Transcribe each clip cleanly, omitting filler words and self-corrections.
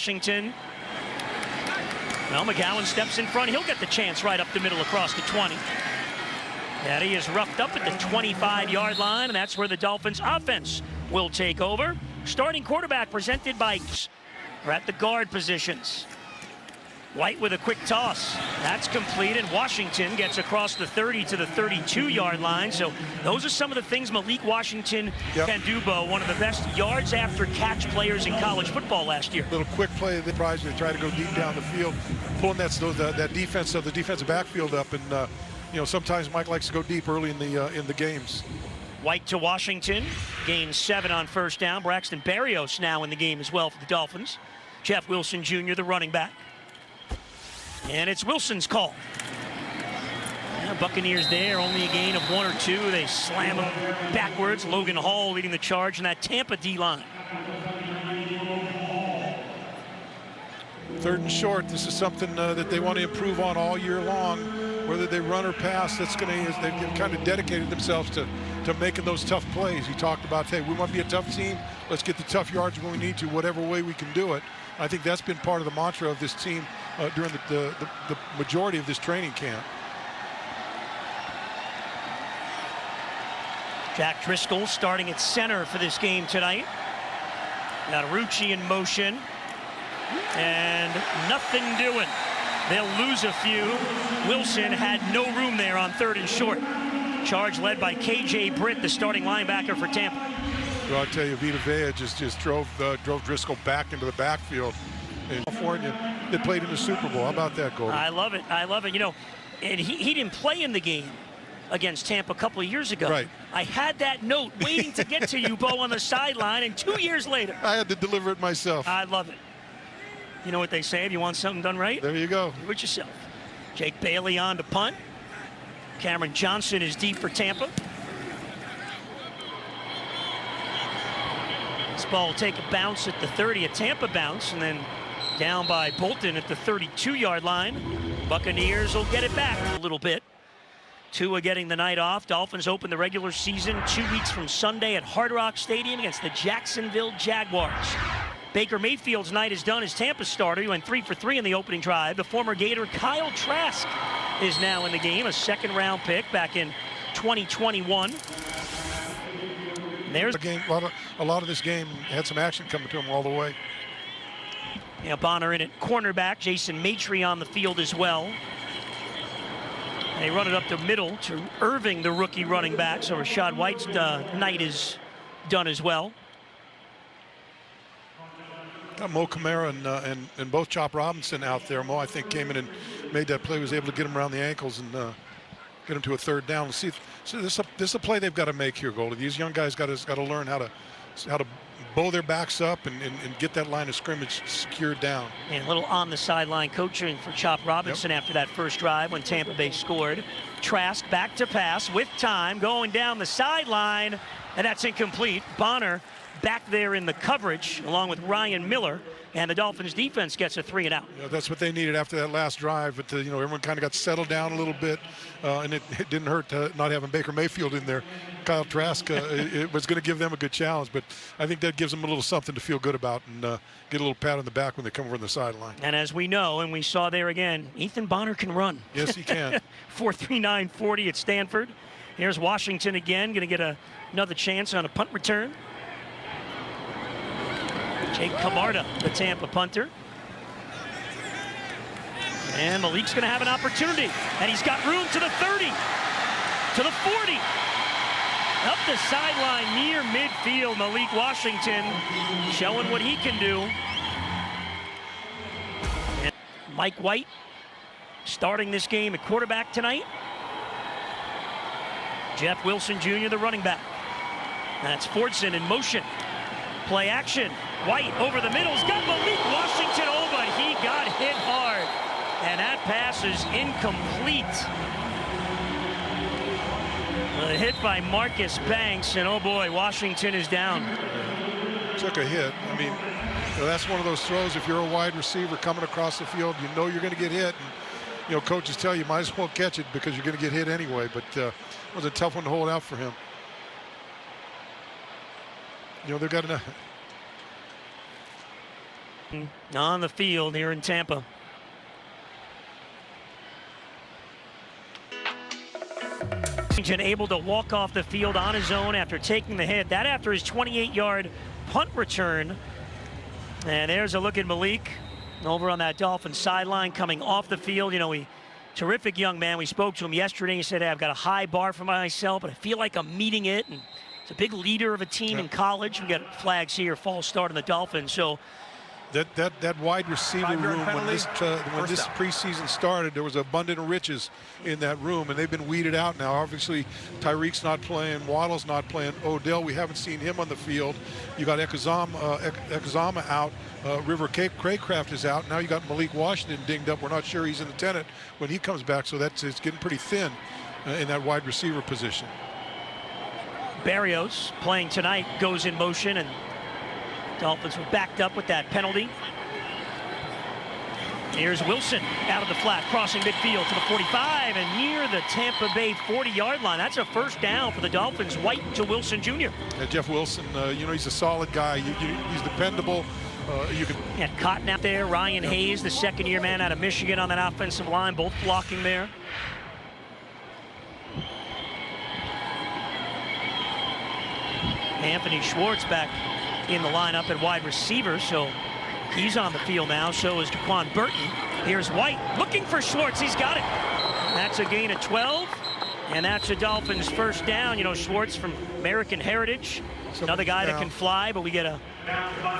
Washington. Well, McGowan steps in front. He'll get the chance right up the middle across the 20. And he is roughed up at the 25-yard line, and that's where the Dolphins offense will take over. Starting quarterback presented by are at the guard positions. White with a quick toss. That's complete, and Washington gets across the 30 to the 32-yard line. So those are some of the things Malik Washington can do, Bo. One of the best yards after catch players in college football last year. Little quick play. They try to go deep down the field, pulling that defense of the defensive backfield up, and you know, sometimes Mike likes to go deep early in the games. White to Washington, gains 7 on first down. Braxton Berrios now in the game as well for the Dolphins. Jeff Wilson Jr., the running back. And it's Wilson's call. Buccaneers there, only a gain of 1 or 2. They slam him backwards. Logan Hall leading the charge in that Tampa D-line. 3rd and short. This is something that they want to improve on all year long. Whether they run or pass, they've kind of dedicated themselves to making those tough plays. He talked about, hey, we want to be a tough team. Let's get the tough yards when we need to, whatever way we can do it. I think that's been part of the mantra of this team during the majority of this training camp. Jack Driscoll starting at center for this game tonight. Got Rucci in motion. And nothing doing. They'll lose a few. Wilson had no room there on 3rd and short. Charge led by KJ Britt, the starting linebacker for Tampa. Well, I'll tell you, Vita Vea just drove Driscoll back into the backfield in California. They played in the Super Bowl. How about that, Goldie? I love it. I love it. You know, and he didn't play in the game against Tampa a couple of years ago. Right. I had that note waiting to get to you, Bo, on the sideline, and 2 years later. I had to deliver it myself. I love it. You know what they say, if you want something done right, there you go. Do it yourself. Jake Bailey on to punt. Cameron Johnson is deep for Tampa. This ball will take a bounce at the 30, a Tampa bounce, and then down by Bolton at the 32-yard line. Buccaneers will get it back a little bit. Tua getting the night off. Dolphins open the regular season 2 weeks from Sunday at Hard Rock Stadium against the Jacksonville Jaguars. Baker Mayfield's night is done as Tampa's starter. He went 3 for 3 in the opening drive. The former Gator Kyle Trask is now in the game, a 2nd-round pick back in 2021. There's a lot of this game had some action coming to him all the way. Yeah, Bonner in at cornerback. Jason Maitre on the field as well. They run it up the middle to Irving, the rookie running back. So Rashad White's night is done as well. Got Mo Camara and both Chop Robinson out there. Mo, I think, came in and made that play, was able to get him around the ankles and get him to a 3rd down. So this is a play they've got to make here, Goldie. These young guys got to learn how to bow their backs up and get that line of scrimmage secured down. And a little on the sideline coaching for Chop Robinson after that first drive when Tampa Bay scored. Trask back to pass with time, going down the sideline, and that's incomplete. Bonner back there in the coverage along with Ryan Miller, and the Dolphins defense gets a 3-and-out. Yeah, that's what they needed after that last drive, but you know, everyone kind of got settled down a little bit, and it didn't hurt not having Baker Mayfield in there. Kyle Trask it was going to give them a good challenge, but I think that gives them a little something to feel good about and get a little pat on the back when they come over the sideline. And as we know, and we saw there again, Ethan Bonner can run. Yes, he can. 4.39 40 at Stanford. Here's Washington again, going to get another chance on a punt return. Jake Camarda, the Tampa punter. And Malik's going to have an opportunity. And he's got room to the 30, to the 40. Up the sideline near midfield, Malik Washington showing what he can do. And Mike White starting this game at quarterback tonight. Jeff Wilson Jr., the running back. That's Fordson in motion. Play action. White over the middle. He's got Malik Washington. Oh, but he got hit hard. And that pass is incomplete. A hit by Marcus Banks, and oh boy, Washington is down. Took a hit. I mean, that's one of those throws. If you're a wide receiver coming across the field, you know you're going to get hit. And, you know, coaches tell you might as well catch it because you're going to get hit anyway. But it was a tough one to hold out for him. You know, they've got enough. On the field here in Tampa. Able to walk off the field on his own after taking the hit. That after his 28-yard punt return. And there's a look at Malik over on that Dolphins sideline coming off the field. You know, terrific young man. We spoke to him yesterday. He said, hey, I've got a high bar for myself, but I feel like I'm meeting it. And he's a big leader of a team in college. We got flags here, false start on the Dolphins. So that wide receiver room, when this preseason started, there was abundant riches in that room, and they've been weeded out now. Obviously, Tyreek's not playing, Waddle's not playing, Odell, we haven't seen him on the field. You got Ekazama out, River Craycraft is out. Now you got Malik Washington dinged up. We're not sure he's in the tenant when he comes back, so it's getting pretty thin in that wide receiver position. Barrios playing tonight goes in motion, and Dolphins were backed up with that penalty. Here's Wilson out of the flat, crossing midfield to the 45 and near the Tampa Bay 40-yard line. That's a first down for the Dolphins. White to Wilson Jr. Yeah, Jeff Wilson, you know, he's a solid guy. He's dependable. Yeah, Cotton out there, Ryan Hayes, the second-year man out of Michigan on that offensive line, both blocking there. Anthony Schwartz back in the lineup at wide receiver, so he's on the field now. So is Jaquan Burton. Here's White looking for Schwartz. He's got it. That's a gain of 12, and that's a Dolphins first down. You know, Schwartz from American heritage, another guy that can fly, but we get a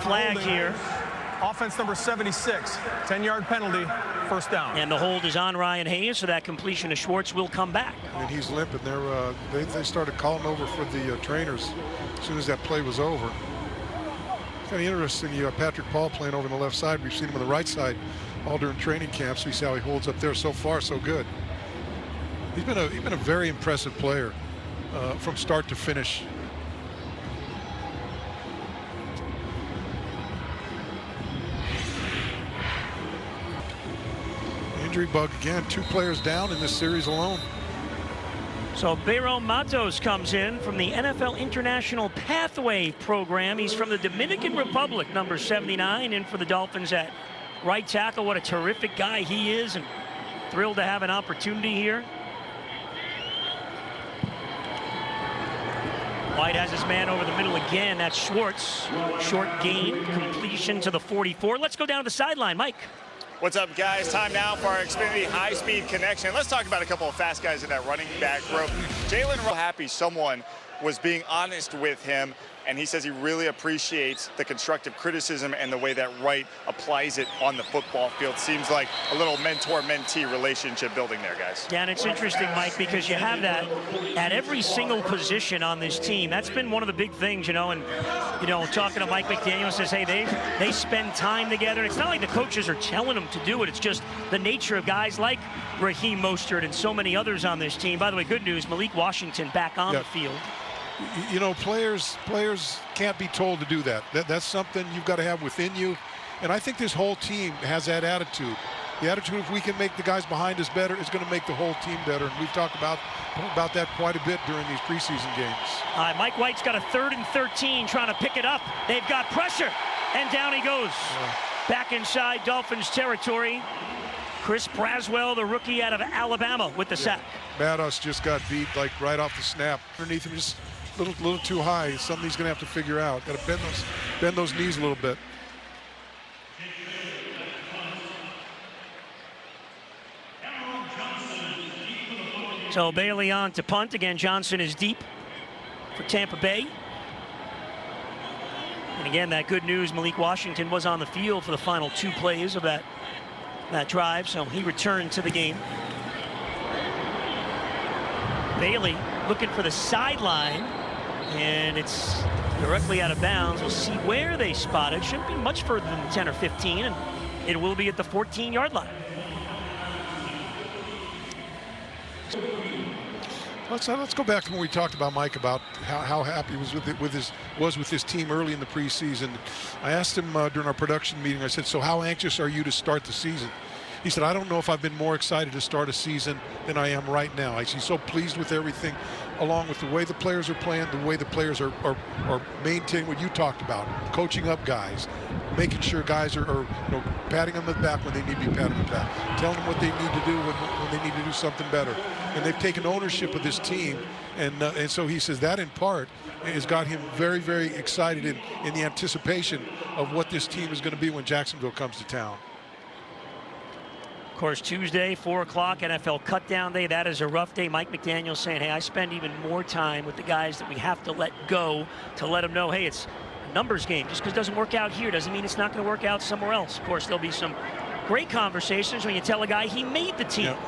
flag here. Offense number 76, 10-yard penalty, first down. And the hold is on Ryan Hayes, so that completion to Schwartz will come back. And he's limping. They started calling over for the trainers as soon as that play was over. Kind of interesting. You have Patrick Paul playing over on the left side. We've seen him on the right side all during training camp, so we see how he holds up there. So far, so good. He's been a very impressive player from start to finish. Injury bug again. 2 players down in this series alone. So Bayron Matos comes in from the NFL International Pathway Program. He's from the Dominican Republic, number 79, in for the Dolphins at right tackle. What a terrific guy he is, and thrilled to have an opportunity here. White has his man over the middle again. That's Schwartz. Short gain, completion to the 44. Let's go down to the sideline. Mike. What's up, guys? Time now for our Xfinity high-speed connection. Let's talk about a couple of fast guys in that running back row. Jalen happy someone was being honest with him, and he says he really appreciates the constructive criticism and the way that Wright applies it on the football field. Seems like a little mentor-mentee relationship building there, guys. Yeah, and it's interesting, Mike, because you have that at every single position on this team. That's been one of the big things, you know, and, you know, talking to Mike McDaniel says, hey, they spend time together. It's not like the coaches are telling them to do it. It's just the nature of guys like Raheem Mostert and so many others on this team. By the way, good news, Malik Washington back on the field. You know, players can't be told to do that. That's something you've got to have within you. And I think this whole team has that attitude. The attitude, if we can make the guys behind us better, is going to make the whole team better. And we've talked about that quite a bit during these preseason games. All right, Mike White's got a 3rd and 13 trying to pick it up. They've got pressure, and down he goes. Back inside Dolphins territory. Chris Braswell, the rookie out of Alabama, with the sack. Matos just got beat like right off the snap. Underneath him, just a little too high. Something he's going to have to figure out. Got to bend those knees a little bit. So Bailey on to punt. Again, Johnson is deep for Tampa Bay. And again, that good news, Malik Washington was on the field for the final 2 plays of that drive, so he returned to the game. Bailey looking for the sideline, and it's directly out of bounds. We'll see where they spot it. Shouldn't be much further than 10 or 15, and it will be at the 14-yard line. Let's go back to when we talked about Mike about how happy he was with his team early in the preseason. I asked him during our production meeting. I said, "So how anxious are you to start the season?" He said, "I don't know if I've been more excited to start a season than I am right now. He's so pleased with everything along with the way the players are playing, the way the players are maintaining what you talked about, coaching up guys, making sure guys are patting them on the back when they need to be patted on the back, telling them what they need to do when they need to do something better. And they've taken ownership of this team, and so he says that in part has got him very, very excited in the anticipation of what this team is going to be when Jacksonville comes to town. Of course, Tuesday, 4 o'clock, NFL cutdown day. That is a rough day. Mike McDaniel saying, hey, I spend even more time with the guys that we have to let go to let them know, hey, it's a numbers game. Just because it doesn't work out here doesn't mean it's not going to work out somewhere else. Of course, there'll be some great conversations when you tell a guy he made the team. Yep.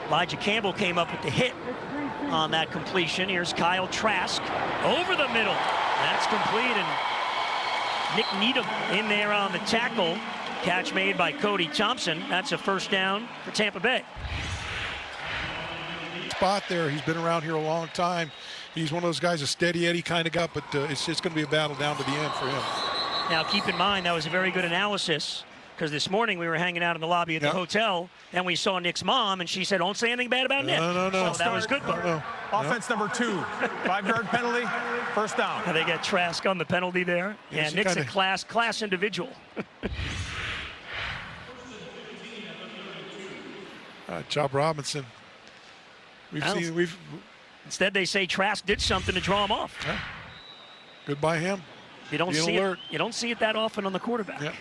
Elijah Campbell came up with the hit on that completion. Here's Kyle Trask over the middle. That's complete, and Nick Needham in there on the tackle. Catch made by Cody Thompson. That's a first down for Tampa Bay. Spot there. He's been around here a long time. He's one of those guys, a steady Eddie kind of guy, but it's just going to be a battle down to the end for him. Now, keep in mind, that was a very good analysis, because this morning we were hanging out in the lobby at the hotel, and we saw Nick's mom, and she said, don't say anything bad about Nick. No. So that was good. Offense number 2, 5-yard penalty, first down. And they get Trask on the penalty there. Yes, yeah, Nick's a class individual. Job Robinson. Instead, they say Trask did something to draw him off. Yeah. Good by him. You don't see it. You don't see it that often on the quarterback. Yeah.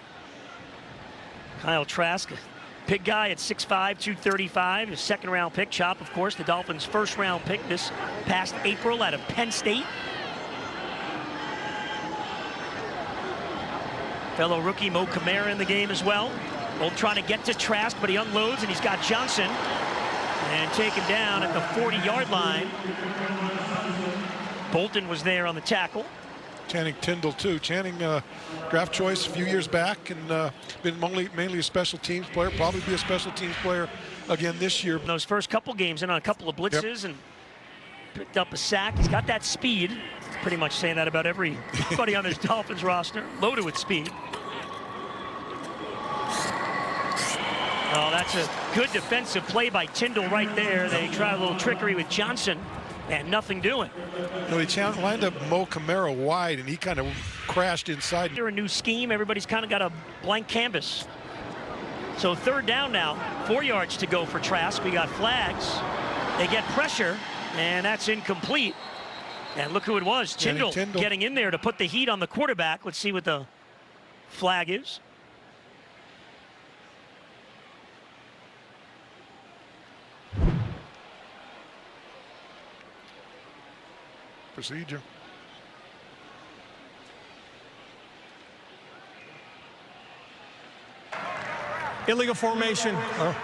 Kyle Trask, big guy at 6'5", 235, his second-round pick. Chop, of course, the Dolphins' first-round pick this past April out of Penn State. Fellow rookie Mo Kamara in the game as well. Both trying to get to Trask, but he unloads, and he's got Johnson. And taken down at the 40-yard line. Bolton was there on the tackle. Channing Tindall, too. Channing, draft choice a few years back, and been mainly a special teams player. Probably be a special teams player again this year. Those first couple games in on a couple of blitzes and picked up a sack. He's got that speed. Pretty much saying that about everybody on this Dolphins roster. Loaded with speed. Oh, that's a good defensive play by Tindall right there. They try a little trickery with Johnson, and nothing doing. They lined up Mo Kamara wide, and he kind of crashed inside. They're a new scheme. Everybody's kind of got a blank canvas. So third down now, 4 yards to go for Trask. We got flags. They get pressure, and that's incomplete. And look who it was, Tindall getting in there to put the heat on the quarterback. Let's see what the flag is. Procedure. Illegal formation.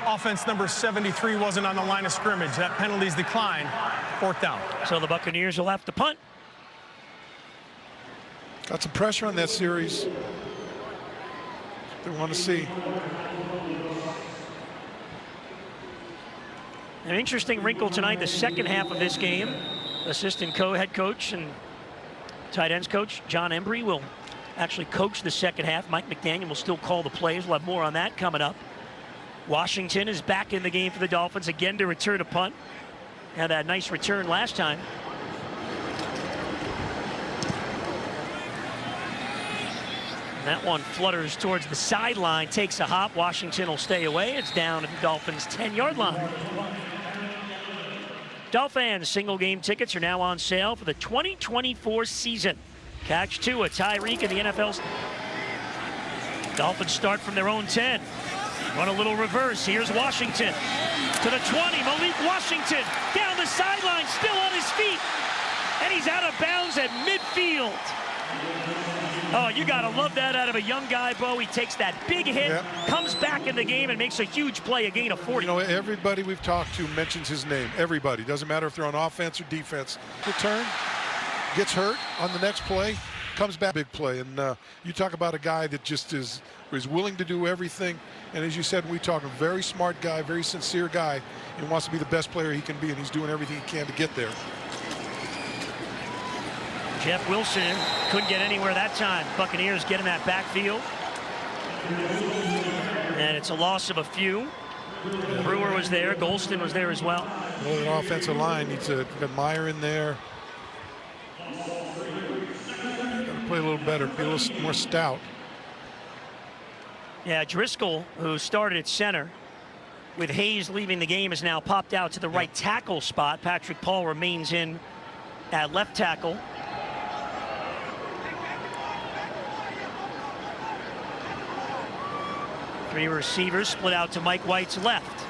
Offense number 73 wasn't on the line of scrimmage. That penalty's declined. Fourth down. So the Buccaneers will have to punt. Got some pressure on that series. They want to see. An interesting wrinkle tonight, the second half of this game. Assistant head coach and tight ends coach John Embry will actually coach the second half. Mike McDaniel will still call the plays. We'll have more on that coming up. Washington is back in the game for the Dolphins again to return a punt. Had that nice return last time. And that one flutters towards the sideline, takes a hop. Washington will stay away. It's down at the Dolphins' 10-yard line. Dolphins single game tickets are now on sale for the 2024 season. Catch Tua, Tyreek, and the NFL's. Dolphins start from their own 10. Run a little reverse. Here's Washington to the 20. Malik Washington down the sideline, still on his feet. And he's out of bounds at midfield. Oh, you got to love that out of a young guy, Bo. He takes that big hit, comes back in the game, and makes a huge play, a gain of 40. You know, everybody we've talked to mentions his name. Everybody. Doesn't matter if they're on offense or defense. Return, gets hurt on the next play, comes back, big play. And you talk about a guy that just is willing to do everything. And as you said, we talk a very smart guy, very sincere guy, and wants to be the best player he can be, and he's doing everything he can to get there. Jeff Wilson couldn't get anywhere that time. Buccaneers get in that backfield. And it's a loss of a few. Brewer was there. Golston was there as well. Well, the offensive line needs to get Meyer in there. Got to play a little better, be a little more stout. Yeah, Driscoll, who started at center, with Hayes leaving the game, has now popped out to the right tackle spot. Patrick Paul remains in at left tackle. Three receivers split out to Mike White's left.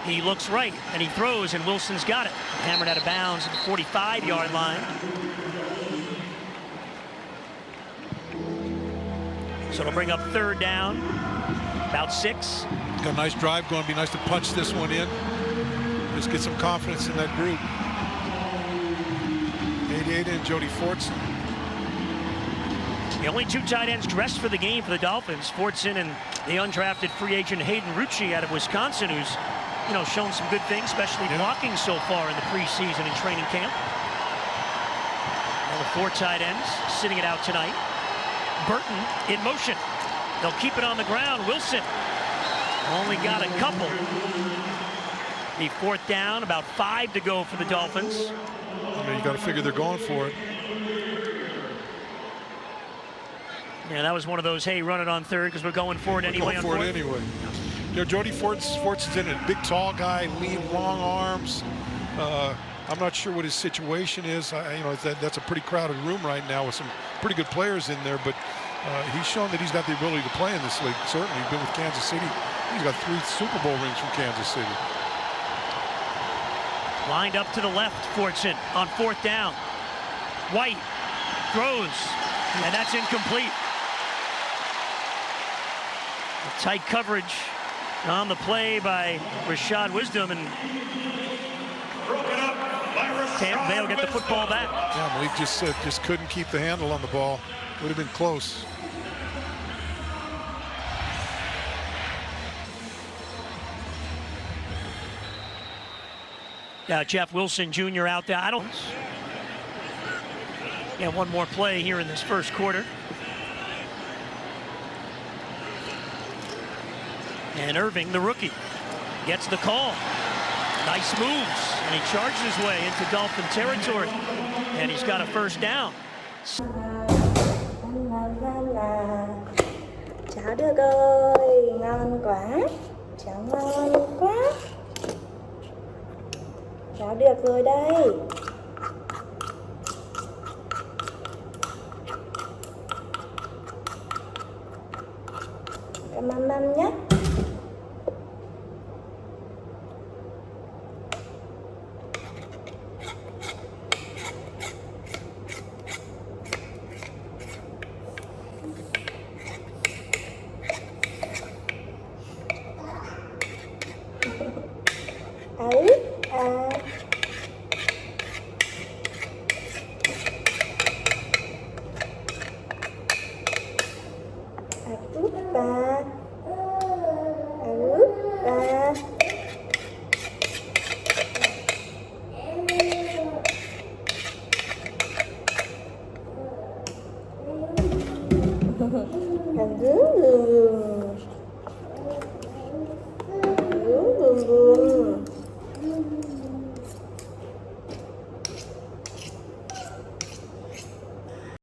He looks right and he throws, and Wilson's got it. Hammered out of bounds at the 45-yard line. So it'll bring up 3rd down, about 6. Got a nice drive going. Be nice to punch this one in. Just get some confidence in that group. 88 and Jody Fortson. The only 2 tight ends dressed for the game for the Dolphins, Fortson and the undrafted free agent Hayden Rucci out of Wisconsin, who's, you know, shown some good things, especially blocking so far in the preseason and training camp. Now the 4 tight ends sitting it out tonight. Burton in motion. They'll keep it on the ground. Wilson only got a couple. The 4th down, about 5 to go for the Dolphins. I mean, you got to figure they're going for it. Yeah, that was one of those, hey, run it on 3rd because we're going for it anyway. Going for it anyway. You know, Jody Fortson's in it. Big, tall guy, lean, long arms. I'm not sure what his situation is. You know, that's a pretty crowded room right now with some pretty good players in there, but he's shown that he's got the ability to play in this league. Certainly, he's been with Kansas City. He's got 3 Super Bowl rings from Kansas City. Lined up to the left, Fortson on 4th down. White throws, and that's incomplete. Tight coverage on the play by Rashad Wisdom, and Tampa Bay will get the football back. Yeah, Malik just couldn't keep the handle on the ball. Would have been close. Jeff Wilson Jr. out there. One more play here in this 1st quarter. And Irving, the rookie, gets the call. Nice moves, and he charges his way into Dolphin territory. And he's got a 1st down. Chào được ơi, ngon quá. Chào ngon quá. Chào được rồi đây. Cảm ơn nhé.